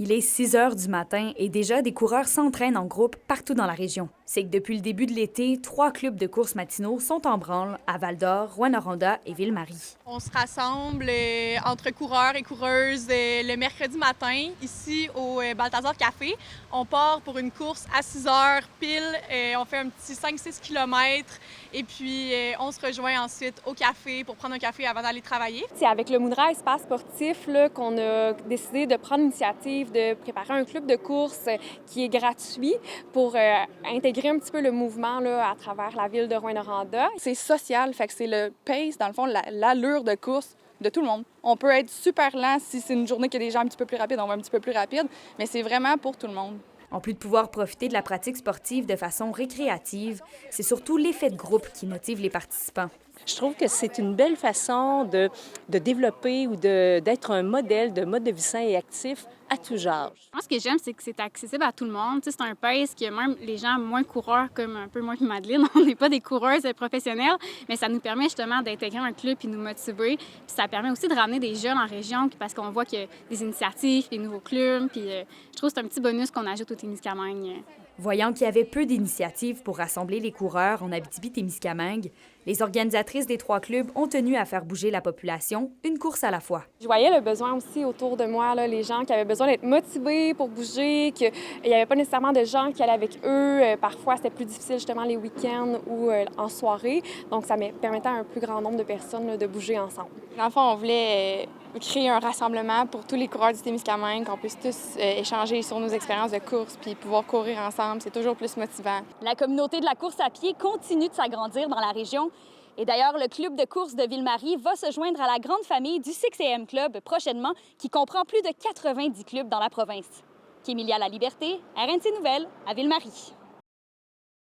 Il est 6 heures du matin et déjà des coureurs s'entraînent en groupe partout dans la région. C'est que depuis le début de l'été, 3 clubs de course matinaux sont en branle à Val-d'Or, Rouyn-Noranda et Ville-Marie. On se rassemble entre coureurs et coureuses le mercredi matin ici au Balthazar Café. On part pour une course à 6 heures pile. On fait un petit 5-6 km et puis on se rejoint ensuite au café pour prendre un café avant d'aller travailler. C'est avec le Moudra Espace sportif qu'on a décidé de prendre l'initiative de préparer un club de course qui est gratuit pour intégrer un petit peu le mouvement à travers la ville de Rouyn-Noranda. C'est social, fait que c'est le pace, dans le fond, l'allure de course de tout le monde. On peut être super lent si c'est une journée qui a des gens un petit peu plus rapides, on va un petit peu plus rapide, mais c'est vraiment pour tout le monde. En plus de pouvoir profiter de la pratique sportive de façon récréative, c'est surtout l'effet de groupe qui motive les participants. Je trouve que c'est une belle façon de développer ou d'être un modèle de mode de vie sain et actif à tout âge. Moi, ce que j'aime, c'est que c'est accessible à tout le monde. C'est un pace que même les gens moins coureurs, comme un peu moi et Madeleine, on n'est pas des coureuses professionnelles, mais ça nous permet justement d'intégrer un club et nous motiver. Puis ça permet aussi de ramener des jeunes en région parce qu'on voit qu'il y a des initiatives, des nouveaux clubs. Puis je trouve que c'est un petit bonus qu'on ajoute au Témiscamingue. Voyant qu'il y avait peu d'initiatives pour rassembler les coureurs en Abitibi-Témiscamingue, les organisatrices des 3 clubs ont tenu à faire bouger la population, une course à la fois. Je voyais le besoin aussi autour de moi, les gens qui avaient besoin d'être motivés pour bouger, qu'il n'y avait pas nécessairement de gens qui allaient avec eux. Parfois, c'était plus difficile justement les week-ends ou en soirée. Donc, ça permettait à un plus grand nombre de personnes de bouger ensemble. Dans le fond, on voulait créer un rassemblement pour tous les coureurs du Témiscamingue, qu'on puisse tous échanger sur nos expériences de course puis pouvoir courir ensemble. C'est toujours plus motivant. La communauté de la course à pied continue de s'agrandir dans la région. Et d'ailleurs, le club de course de Ville-Marie va se joindre à la grande famille du 6AM Club prochainement, qui comprend plus de 90 clubs dans la province. Kémilia La Liberté, RNC Nouvelles, à Ville-Marie.